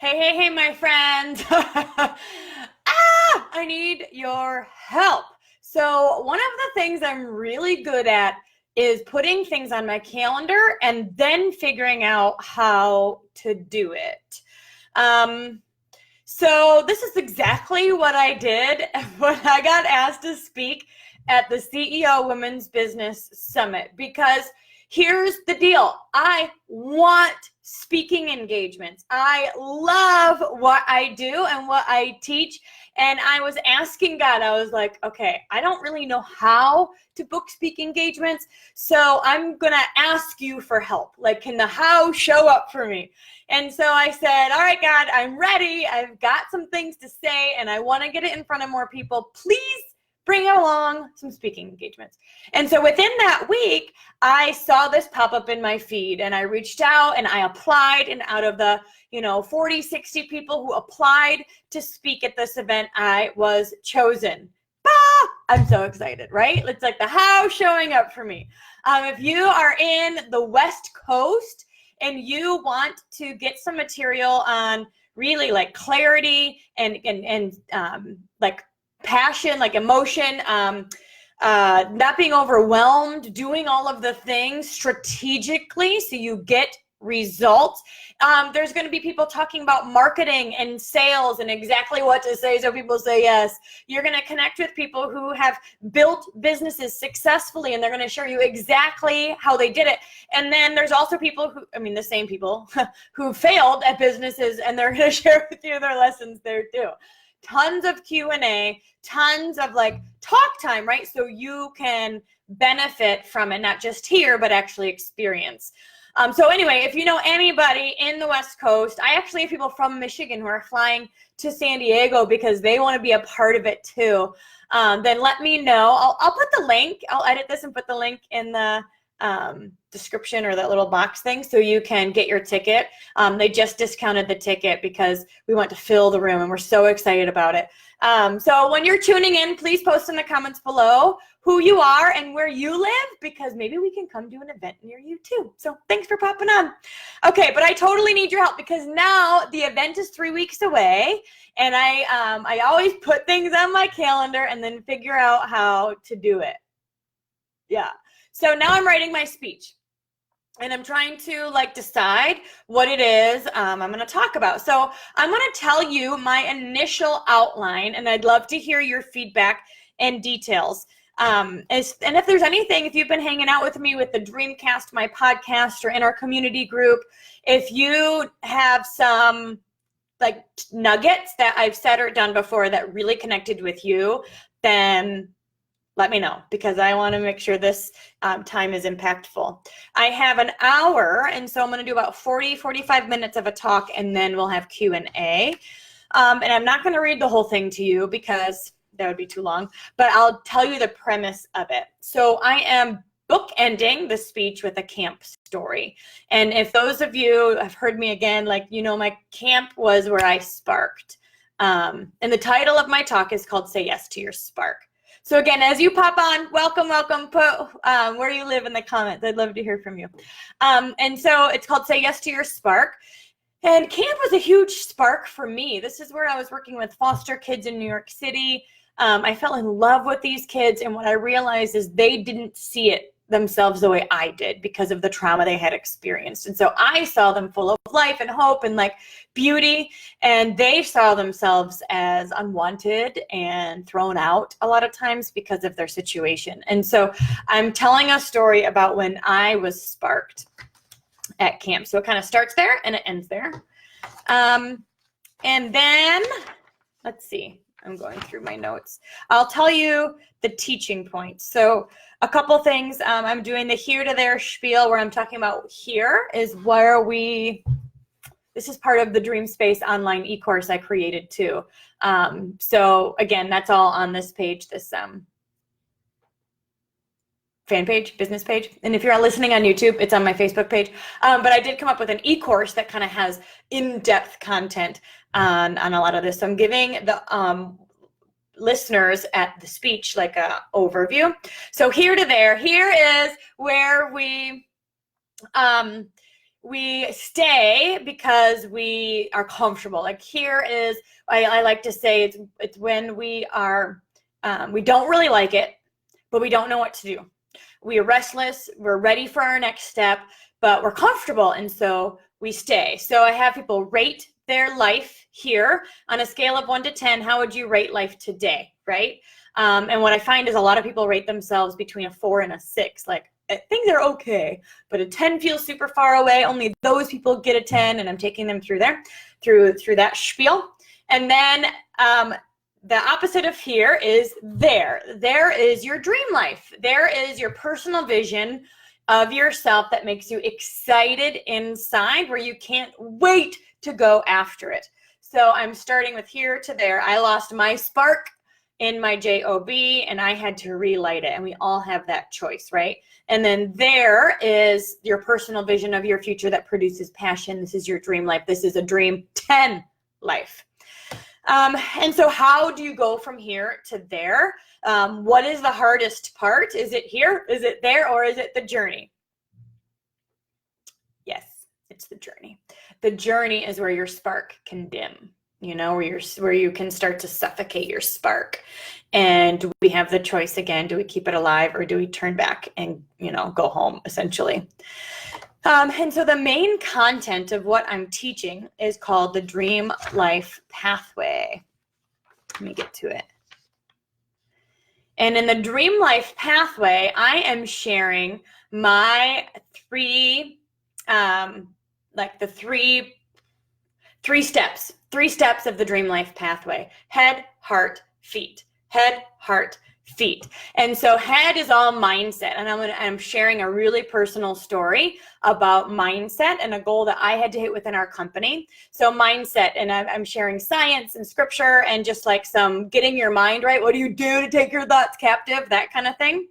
Hey, my friend. I need your help. So one of the things I'm really good at is putting things on my calendar and then figuring out how to do it. So this is exactly what I did when I got asked to speak at the CEO Women's Business Summit, because here's the deal. I want speaking engagements. I love what I do and what I teach. And I was asking God, I was like, okay, I don't really know how to book speaking engagements. So I'm going to ask you for help. Like, can the how show up for me? And so I said, all right, God, I'm ready. I've got some things to say and I want to get it in front of more people. Please bring along some speaking engagements. And so within that week, I saw this pop up in my feed and I reached out and I applied, and out of the 40, 60 people who applied to speak at this event, I was chosen. I'm so excited, right? It's like the how showing up for me. If you are in the West Coast and you want to get some material on really like clarity and like passion, like emotion, not being overwhelmed, doing all of the things strategically so you get results. There's going to be people talking about marketing and sales and exactly what to say so people say yes. You're going to connect with people who have built businesses successfully and they're going to show you exactly how they did it. And then there's also people the same people who failed at businesses, and they're going to share with you their lessons there too. Tons of Q&A, tons of like talk time, right? So you can benefit from it, not just hear, but actually experience. So anyway, if you know anybody in the West Coast, I actually have people from Michigan who are flying to San Diego because they want to be a part of it too. Then let me know. I'll put the link. I'll edit this and put the link in the description or that little box thing so you can get your ticket. They just discounted the ticket because we want to fill the room and we're so excited about it. So when you're tuning in, please post in the comments below who you are and where you live, because maybe we can come to an event near you too. So thanks for popping on. Okay, but I totally need your help because now the event is 3 weeks away, and I always put things on my calendar and then figure out how to do it. Yeah. So now I'm writing my speech and I'm trying to decide what it is I'm going to talk about. So I'm going to tell you my initial outline, and I'd love to hear your feedback and details. And if there's anything, if you've been hanging out with me with the Dreamcast, my podcast, or in our community group, if you have some nuggets that I've said or done before that really connected with you, then let me know, because I want to make sure this time is impactful. I have an hour, and so I'm going to do about 45 minutes of a talk, and then we'll have Q&A. And I'm not going to read the whole thing to you because that would be too long, but I'll tell you the premise of it. So I am bookending the speech with a camp story. And if those of you have heard me again, my camp was where I sparked. And the title of my talk is called Say Yes to Your Spark. So again, as you pop on, welcome, put where you live in the comments. I'd love to hear from you. And so it's called Say Yes to Your Spark. And camp was a huge spark for me. This is where I was working with foster kids in New York City. I fell in love with these kids, and what I realized is they didn't see it themselves the way I did because of the trauma they had experienced. And so I saw them full of life and hope and beauty, and they saw themselves as unwanted and thrown out a lot of times because of their situation. And so I'm telling a story about when I was sparked at camp. So it kind of starts there and it ends there. And then let's see. I'm going through my notes. I'll tell you the teaching points. So a couple things. I'm doing the here to there spiel, where I'm talking about here is where this is part of the Dream Space online e-course I created too. So again, that's all on this page, this fan page, business page. And if you're listening on YouTube, it's on my Facebook page. But I did come up with an e-course that kind of has in-depth content on a lot of this. So I'm giving the listeners at the speech a overview. So here to there, here is where we we stay because we are comfortable. Like here is, I like to say it's when we are, we don't really like it, but we don't know what to do. We are restless, we're ready for our next step, but we're comfortable, and so we stay. So I have people rate their life here on a scale of 1 to 10. How would you rate life today, right? And what I find is a lot of people rate themselves between a 4 and a 6. Like, things are okay, but a 10 feels super far away. Only those people get a 10, and I'm taking them through there, through that spiel. And then the opposite of here is there. There is your dream life. There is your personal vision of yourself that makes you excited inside, where you can't wait to go after it. So I'm starting with here to there. I lost my spark in my job, and I had to relight it, and we all have that choice, right? And then there is your personal vision of your future that produces passion. This is your dream life. This is a dream 10 life. And so how do you go from here to there? What is the hardest part? Is it here? Is it there? Or is it the journey? Yes, it's the journey. The journey is where your spark can dim, you know, where you can start to suffocate your spark. And we have the choice again, do we keep it alive or do we turn back and, you know, go home essentially? And so the main content of what I'm teaching is called the Dream Life Pathway. Let me get to it. And in the Dream Life Pathway, I am sharing my three steps of the Dream Life Pathway: head, heart, feet. Head, heart, feet. And so head is all mindset, and I'm sharing a really personal story about mindset and a goal that I had to hit within our company. So mindset, and I'm sharing science and scripture and just like some getting your mind right. What do you do to take your thoughts captive? That kind of thing.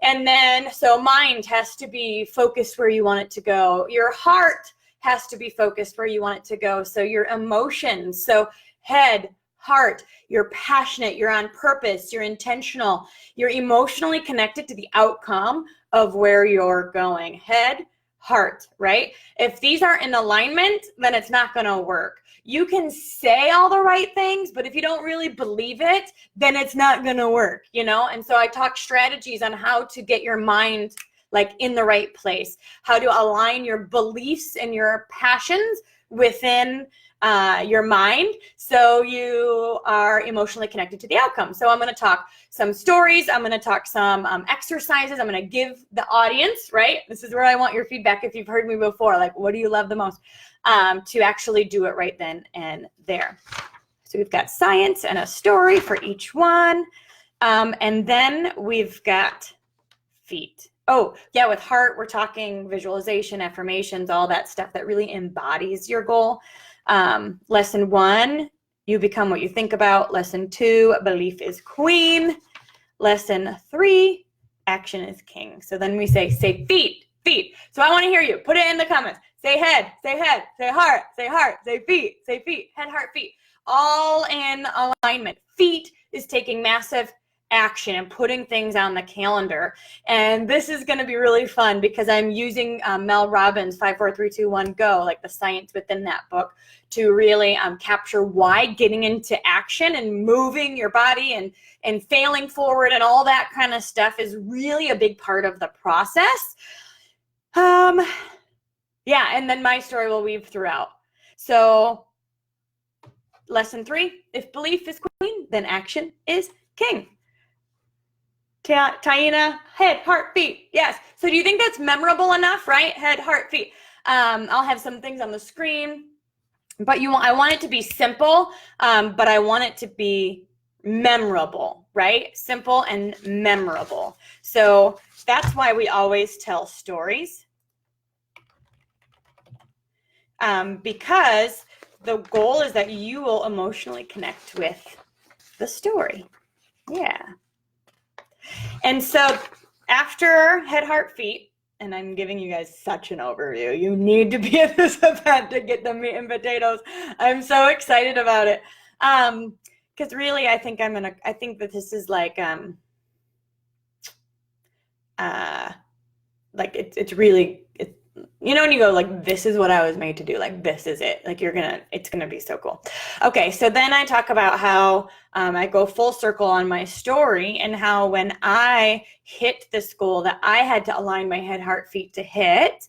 And then, so mind has to be focused where you want it to go. Your heart has to be focused where you want it to go. So your emotions, so head, heart, you're passionate, you're on purpose, you're intentional, you're emotionally connected to the outcome of where you're going. Head, heart, right? If these aren't in alignment, then it's not going to work. You can say all the right things, but if you don't really believe it, then it's not going to work, you know? And so I talk strategies on how to get your mind like in the right place, how to align your beliefs and your passions within your mind so you are emotionally connected to the outcome. So I'm going to talk some stories. I'm going to talk some exercises. I'm going to give the audience, right? This is where I want your feedback. If you've heard me before, like, what do you love the most? To actually do it right then and there. So we've got science and a story for each one. And then we've got feet. Oh, yeah, with heart, we're talking visualization, affirmations, all that stuff that really embodies your goal. Lesson 1, you become what you think about. Lesson 2, belief is queen. Lesson 3, action is king. So then we say feet, feet. So I want to hear you. Put it in the comments. Say head, say heart, say feet, head, heart, feet. All in alignment. Feet is taking massive action and putting things on the calendar. And this is going to be really fun because I'm using Mel Robbins' 5, 4, 3, 2, 1, go, like the science within that book, to really capture why getting into action and moving your body and failing forward and all that kind of stuff is really a big part of the process. Yeah, and then my story will weave throughout. So lesson 3, if belief is queen, then action is king. Taina, head, heart, feet. Yes. So do you think that's memorable enough, right? Head, heart, feet. I'll have some things on the screen, but I want it to be simple, but I want it to be memorable, right? Simple and memorable. So that's why we always tell stories, because the goal is that you will emotionally connect with the story. Yeah. And so after head, heart, feet, and I'm giving you guys such an overview. You need to be at this event to get the meat and potatoes. I'm so excited about it. Because really, I think that this is like it's when you go like, this is what I was made to do, like, this is it, like, it's gonna be so cool. Okay, so then I talk about how I go full circle on my story, and how when I hit this goal that I had to align my head, heart, feet to hit,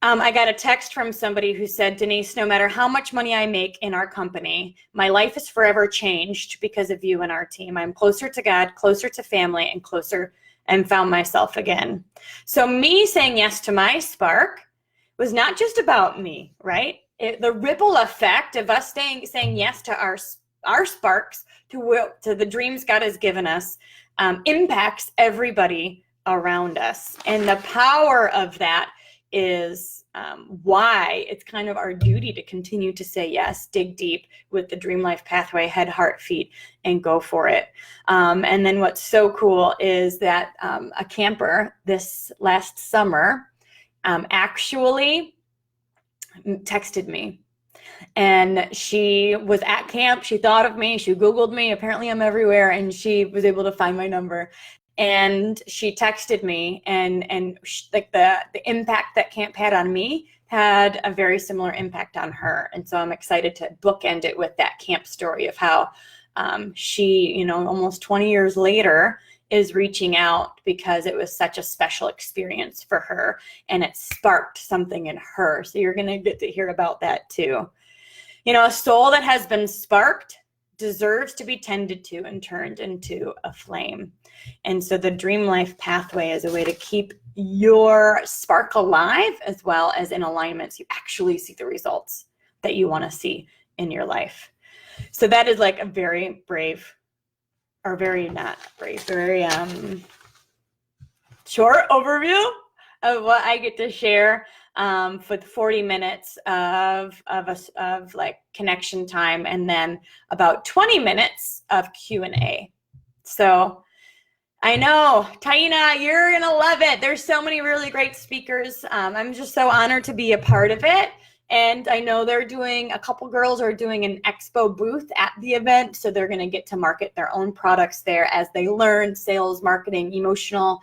I got a text from somebody who said, Denise, no matter how much money I make in our company, my life is forever changed because of you and our team. I'm closer to God, closer to family, and closer, and found myself again. So me saying yes to my spark was not just about me, right? The ripple effect of us saying yes to our sparks, to the dreams God has given us, impacts everybody around us. And the power of that is why it's kind of our duty to continue to say yes, dig deep with the Dream Life Pathway, head, heart, feet, and go for it. And then what's so cool is that a camper this last summer actually texted me. And she was at camp. She thought of me. She Googled me. Apparently I'm everywhere. And she was able to find my number. And she texted me, and like the impact that camp had on me had a very similar impact on her. And so I'm excited to bookend it with that camp story of how she, almost 20 years later, is reaching out because it was such a special experience for her, and it sparked something in her. So you're going to get to hear about that too. A soul that has been sparked deserves to be tended to and turned into a flame. And so the Dream Life Pathway is a way to keep your spark alive, as well as in alignment, so you actually see the results that you want to see in your life. So that is like a very brave, or very not brave, very short overview of what I get to share for the 40 minutes of like connection time, and then about 20 minutes of Q&A. So I know, Taina, you're gonna love it. There's so many really great speakers. I'm just so honored to be a part of it. And I know a couple girls are doing an expo booth at the event, so they're gonna get to market their own products there as they learn sales, marketing, emotional,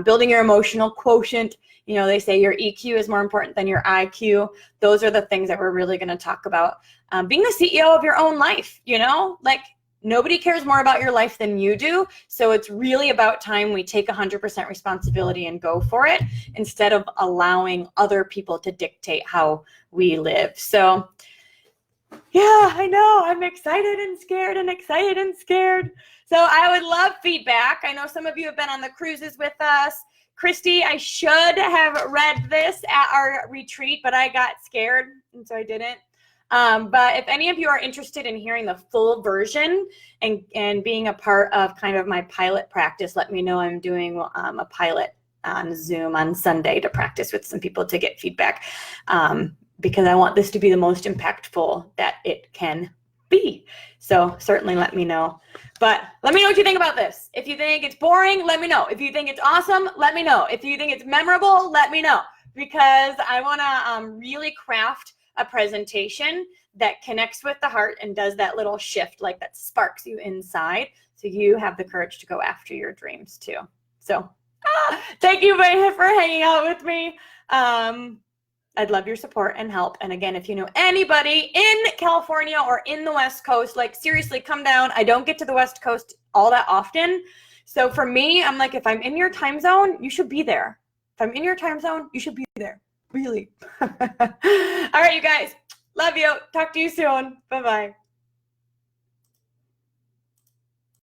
building your emotional quotient. They say your EQ is more important than your IQ. Those are the things that we're really going to talk about. Being the CEO of your own life, like nobody cares more about your life than you do. So it's really about time we take 100% responsibility and go for it, instead of allowing other people to dictate how we live. So yeah, I know. I'm excited and scared and excited and scared. So I would love feedback. I know some of you have been on the cruises with us. Christy, I should have read this at our retreat, but I got scared, and so I didn't. But if any of you are interested in hearing the full version and being a part of kind of my pilot practice, let me know. I'm doing a pilot on Zoom on Sunday to practice with some people to get feedback, because I want this to be the most impactful that it can be. So certainly let me know. But let me know what you think about this. If you think it's boring, let me know. If you think it's awesome, let me know. If you think it's memorable, let me know. Because I want to really craft a presentation that connects with the heart and does that little shift, like that sparks you inside, so you have the courage to go after your dreams too. So thank you for hanging out with me. I'd love your support and help. And again, if you know anybody in California or in the West Coast, like seriously, come down. I don't get to the West Coast all that often. So for me, I'm like, if I'm in your time zone, you should be there. If I'm in your time zone, you should be there. Really. All right, you guys. Love you. Talk to you soon. Bye-bye.